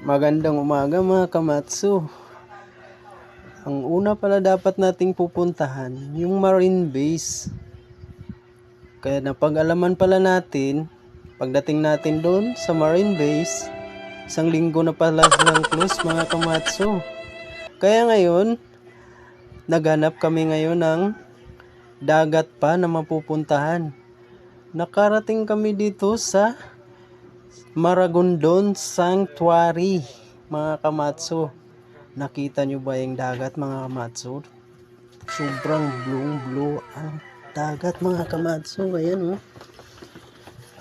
Magandang umaga mga kamatsu. Ang una pala dapat nating pupuntahan, yung Marine Base. Kaya napag-alaman pala natin, pagdating natin doon sa Marine Base, isang linggo na pala silang close mga kamatsu. Kaya ngayon, naghanap kami ngayon ng dagat pa na mapupuntahan. Nakarating kami dito sa Maragondon Sanctuary mga kamatsu. Nakita nyo ba yung dagat mga kamatsu? Sobrang blue ang dagat mga kamatsu. Ayan oh.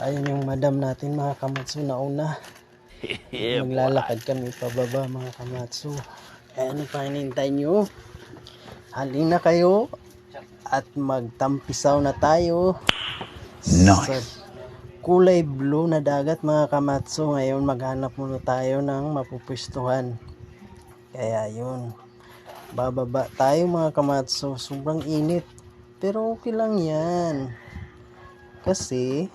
Ayun yung madam natin mga kamatsu na una. Maglalakad kami pababa mga kamatsu. Ayan pa hinintay nyo. Halina kayo at magtampisaw na tayo. Nice. Sa kulay blue na dagat mga kamatsu. Ngayon maghanap muna tayo ng mapupwestuhan. Kaya yun, bababa tayo mga kamatsu. Sobrang init, pero okay lang yan kasi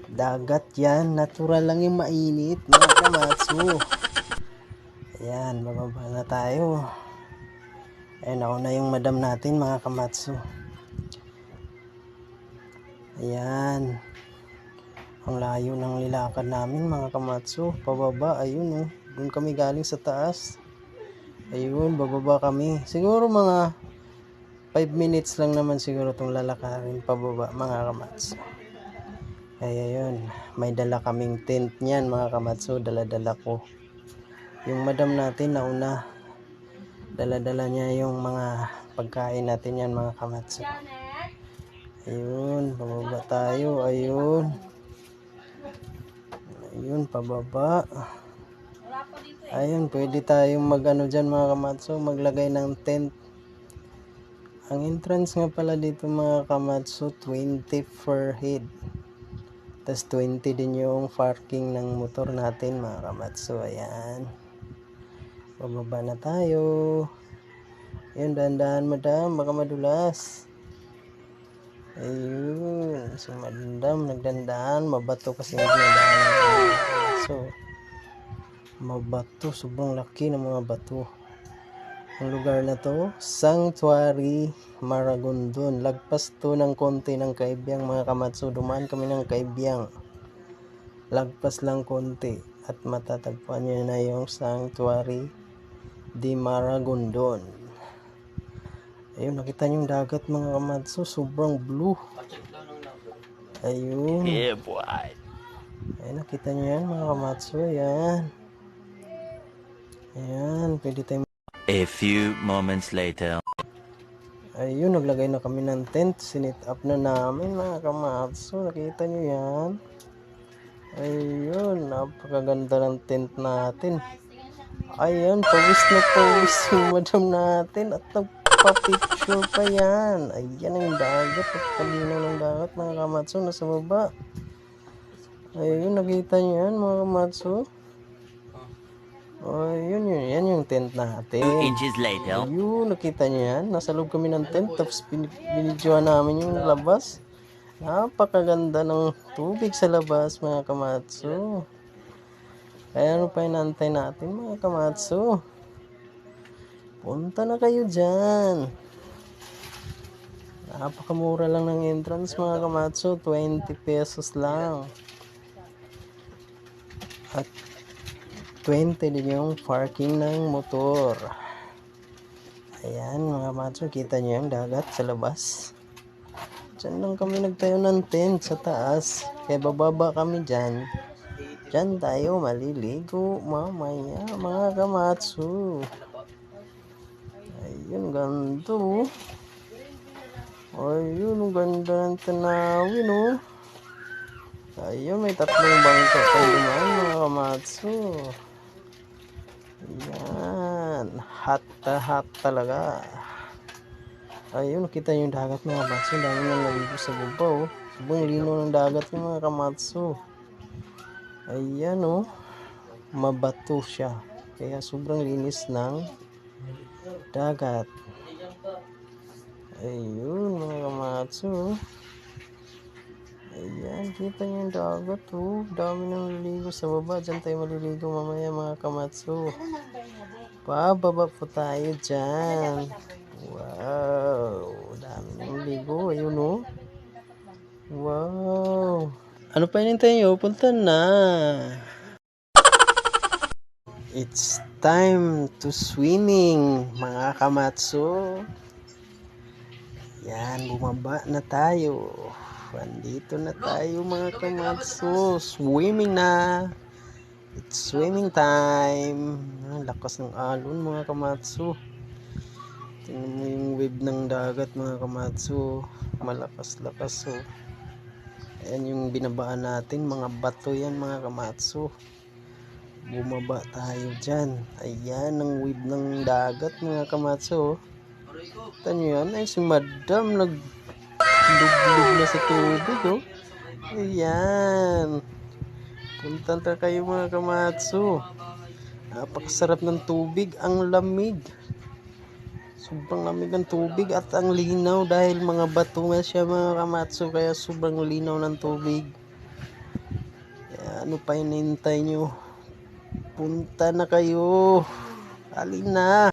dagat yan, natural lang yung mainit mga kamatsu. Ayan, bababa na tayo. Ayan, nauna yung madam natin mga kamatsu. Ayan, ang layo ng nilakad namin mga kamatsu. Pababa, ayun oh, doon kami galing sa taas. Ayun, bababa kami. Siguro mga 5 minutes lang naman siguro itong lalakarin pababa mga kamatsu. Kaya yun, may dala kaming tent niyan mga kamatsu. Dala-dala ko. Yung madam natin nauna, dala-dala niya yung mga pagkain natin yan mga kamatsu. Ayun, pababa tayo. Ayun. Ayun, pababa. Ayun, pwede tayong mag-ano dyan mga kamatsu, maglagay ng tent. Ang entrance nga pala dito mga kamatsu, 20 per head. Tapos 20 din yung parking ng motor natin mga kamatsu. Ayan. Pababa na tayo. Ayun, dahan-dahan madam, baka madulas. Ayun, si madam nagdandahan, mabato kasi nagdandahan. So, mabato, sobrang laki ng mga bato. Ang lugar na to, Sanctuary Maragondon. Lagpas to ng konti ng Kaibiyang mga kamatsu. Dumaan kami ng Kaibiyang. Lagpas lang konti at matatagpuan nyo na yung Sanctuary di Maragondon. Ayun, nakita nyo yung dagat mga kamatsu. Sobrang blue. Ayun. Yeah, boy. Ayun, nakita nyo yan mga kamatsu. Ayan. Ayan, pwede tayo. A few moments later. Ayun, naglagay na kami ng tent. Sinit up na namin mga kamatsu. Nakita nyo yan. Ayun, napakaganda ng tent natin. Ayan, pawis na pawis yung madam natin. At nagpa-picture pa yan. Ayan ang dagat. Pagkalinaw ng dagat mga kamatsu. Nasa baba. Ayun, nakita nyo yan mga kamatsu. Ayun, yan yung tent natin. 2 inches later. Ayun, nakita nyo yan. Nasa loob kami ng tent. Tapos binidyohan namin yung labas. Napakaganda ng tubig sa labas mga kamatsu. Kaya ano pa inantay natin mga kamatsu? Punta na kayo dyan. Napakamura lang ng entrance mga kamatsu. 20 pesos lang. At 20 din yung parking ng motor. Ayan mga kamatsu, kita nyo yung dagat sa labas. Diyan lang kami nagtayo ng tent sa taas. Kaya bababa kami dyan. Diyan tayo maliligo mamaya mga kamatsu. Ayun, ganito. Ayun, ang ganda ng tanawin oh. Ayun, may tatlong bangka pa dumaan mga kamatsu. Ayan, hot talaga. Ayun, kita nyo yung dagat mga kamatsu. Dami nang naligo sa baba oh. Sobrang lino ng dagat yung mga kamatsu. Ayan oh, mabato siya. Kaya sobrang linis ng dagat. Ayun mga kamatsu. Ayan, kita niyo yung dagat oh. Dami nang naliligo sa baba. Diyan tayo maliligo mamaya mga kamatsu. Pababa po tayo dyan. Wow, dami nang ligo. Ayun oh. Wow. Ano pa hinintay nyo? Punta na. It's time to swimming, mga kamatsu. Yan, bumaba na tayo. Andito na tayo mga kamatsu. Swimming na. It's swimming time. Ang lakas ng alon mga kamatsu. Tingnan mo yung wave ng dagat mga kamatsu. Malakas-lakas oh. Ayan yung binabaan natin. Mga bato yan mga kamatsu. Bumaba tayo dyan. Ayan ang wave ng dagat mga kamatsu. Kita nyo yan. Ay si madam naglublog na sa tubig oh. Ayan. Punta na kayo mga kamatsu. Napakasarap ng tubig. Ang lamig. Sobrang lamig ng tubig at ang linaw dahil mga bato nga siya mga kamatsu. Kaya sobrang linaw ng tubig. Kaya ano pa hinihintay nyo? Punta na kayo. Alin na.